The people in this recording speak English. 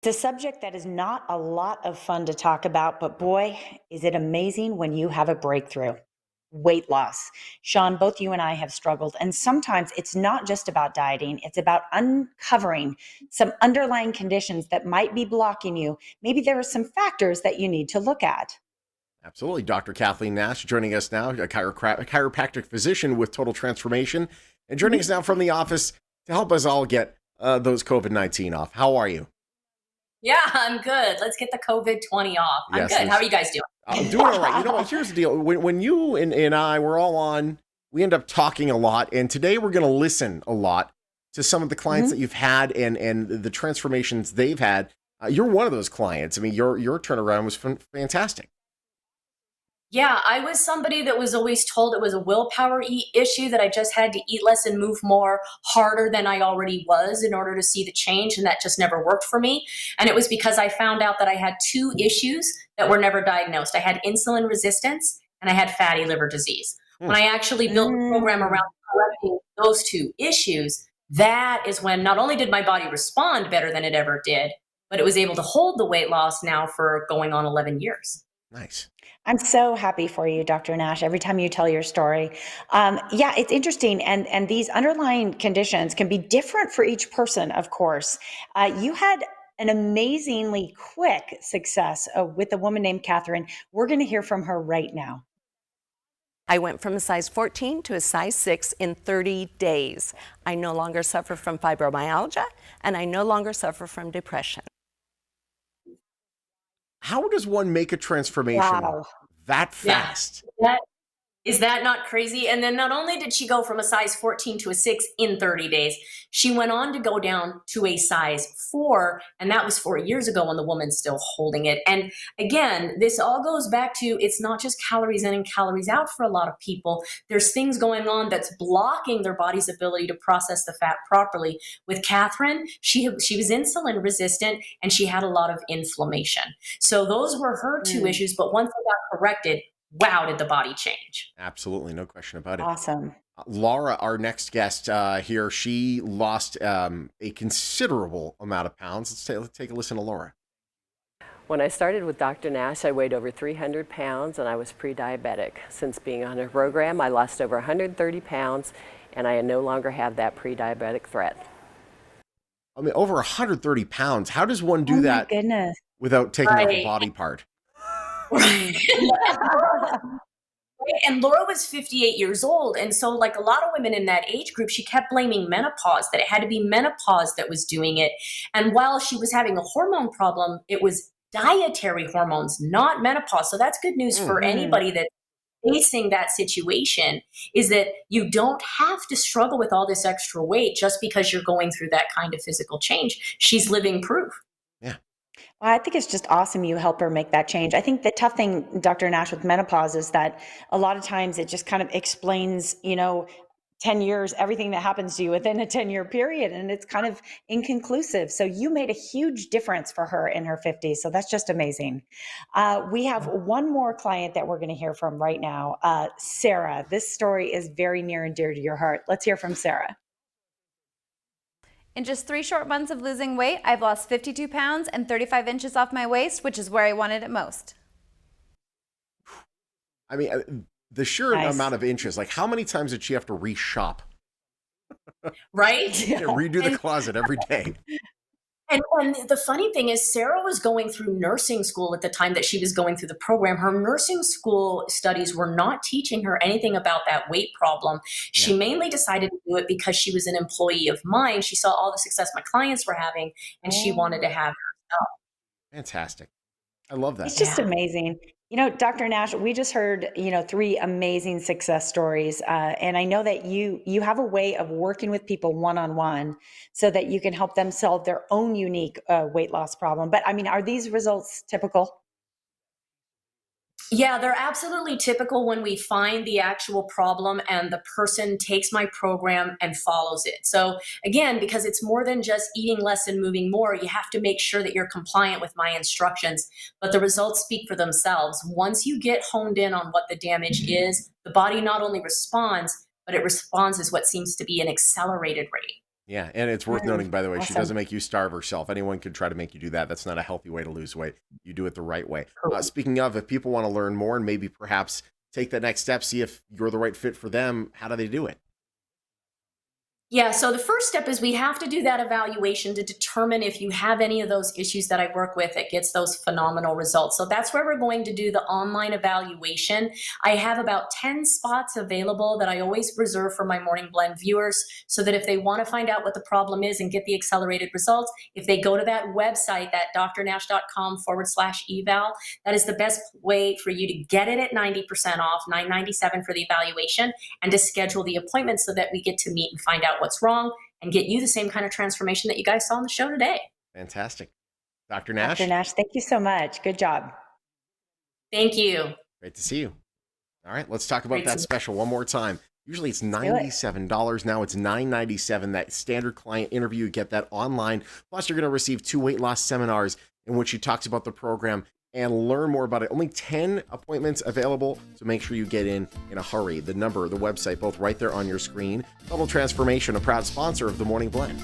It's a subject that is not a lot of fun to talk about, but boy, is it amazing when you have a breakthrough. Weight loss. Sean, both you and I have struggled. And sometimes it's not just about dieting, it's about uncovering some underlying conditions that might be blocking you. Maybe there are some factors that you need to look at. Absolutely. Dr. Kathleen Nash joining us now, a chiropractic physician with Total Transformation, and joining us now from the office to help us all get those COVID-19 off. How are you? Yeah, I'm good. Let's get the COVID-20 off. I'm Yes, good. How are you guys doing? I'm doing all right. You know what? Here's the deal. When you and I were all on, we end up talking a lot. And today we're going to listen a lot to some of the clients Mhm. that you've had and the transformations they've had. You're one of those clients. I mean, your turnaround was fantastic. Yeah, I was somebody that was always told it was a willpower issue, that I just had to eat less and move more harder than I already was in order to see the change. And that just never worked for me. And it was because I found out that I had two issues that were never diagnosed. I had insulin resistance and I had fatty liver disease. Hmm. When I actually built a program Mm. around correcting those two issues, that is when not only did my body respond better than it ever did, but it was able to hold the weight loss now for going on 11 years. Nice. I'm so happy for you, Dr. Nash, every time you tell your story. Yeah, it's interesting. And these underlying conditions can be different for each person, of course. You had an amazingly quick success with a woman named Catherine. We're going to hear from her right now. I went from a size 14 to a size 6 in 30 days. I no longer suffer from fibromyalgia, and I no longer suffer from depression. How does one make a transformation Wow. that Yeah. fast? Is that not crazy? And then not only did she go from a size 14 to a 6 in 30 days, she went on to go down to a size 4. And that was 4 years ago, when the woman's still holding it. And again, this all goes back to, it's not just calories in and calories out for a lot of people. There's things going on that's blocking their body's ability to process the fat properly. With Catherine, she was insulin resistant and she had a lot of inflammation. So those were her two Mm, issues. But once they got corrected, wow, did the body change? Absolutely, no question about it. awesome. Laura, our next guest here, she lost a considerable amount of pounds. Let's take a listen to Laura. When I started with Dr. Nash, I weighed over 300 pounds and I was pre-diabetic. Since being on her program, I lost over 130 pounds and I no longer have that pre-diabetic threat. I mean, over 130 pounds. How does one Oh do my that goodness. without taking off a Right. body part? Mm. And Laura was 58 years old. And so, like a lot of women in that age group, she kept blaming menopause, that it had to be menopause that was doing it. And while she was having a hormone problem, it was dietary hormones, not menopause. So that's good news Mm. for Mm. anybody that's facing that situation, is that you don't have to struggle with all this extra weight just because you're going through that kind of physical change. She's living proof. Yeah. Well, I think it's just awesome you help her make that change. I think the tough thing, Dr. Nash, with menopause is that a lot of times it just kind of explains, 10 years, everything that happens to you within a 10-year period. And it's kind of inconclusive. So you made a huge difference for her in her 50s. So that's just amazing. We have one more client that we're going to hear from right now. Sarah, this story is very near and dear to your heart. Let's hear from Sarah. In just 3 short months of losing weight, I've lost 52 pounds and 35 inches off my waist, which is where I wanted it most. I mean, the sheer Nice. amount of inches, like how many times did she have to reshop Right? and redo the And closet every day? And the funny thing is, Sarah was going through nursing school at the time that she was going through the program. Her nursing school studies were not teaching her anything about that weight problem. Yeah. She mainly decided to do it because she was an employee of mine. She saw all the success my clients were having, and she wanted to Oh. have herself. Fantastic. I love that. It's just Yeah. amazing. Dr. Nash, we just heard, three amazing success stories. And I know that you have a way of working with people one-on-one so that you can help them solve their own unique weight loss problem. But I mean, are these results typical? Yeah, they're absolutely typical when we find the actual problem and the person takes my program and follows it. So, again, because it's more than just eating less and moving more, you have to make sure that you're compliant with my instructions. But the results speak for themselves. Once you get honed in on what the damage is, the body not only responds, but it responds as what seems to be an accelerated rate. Yeah, and it's worth noting, by the way, she Awesome. doesn't make you starve herself. Anyone could try to make you do that. That's not a healthy way to lose weight. You do it the right way. Speaking of, if people want to learn more and maybe perhaps take that next step, see if you're the right fit for them, how do they do it? Yeah, so the first step is we have to do that evaluation to determine if you have any of those issues that I work with that gets those phenomenal results. So that's where we're going to do the online evaluation. I have about 10 spots available that I always reserve for my Morning Blend viewers so that if they want to find out what the problem is and get the accelerated results, if they go to that website, that drnash.com/eval, that is the best way for you to get it at 90% off, $9.97 for the evaluation, and to schedule the appointment so that we get to meet and find out what's wrong and get you the same kind of transformation that you guys saw on the show today. Fantastic. Dr. Nash, Dr. Nash, thank you so much. Good job. Thank you. great to see you. All right, let's talk about Great that to- special one more time. Usually it's do it. $97. Now it's $9.97. That standard client interview, you get that online. Plus, you're going to receive 2 weight loss seminars in which she talks about the program and learn more about it. Only 10 appointments available, so make sure you get in a hurry. The number, the website, both right there on your screen. Total Transformation, a proud sponsor of the Morning Blend.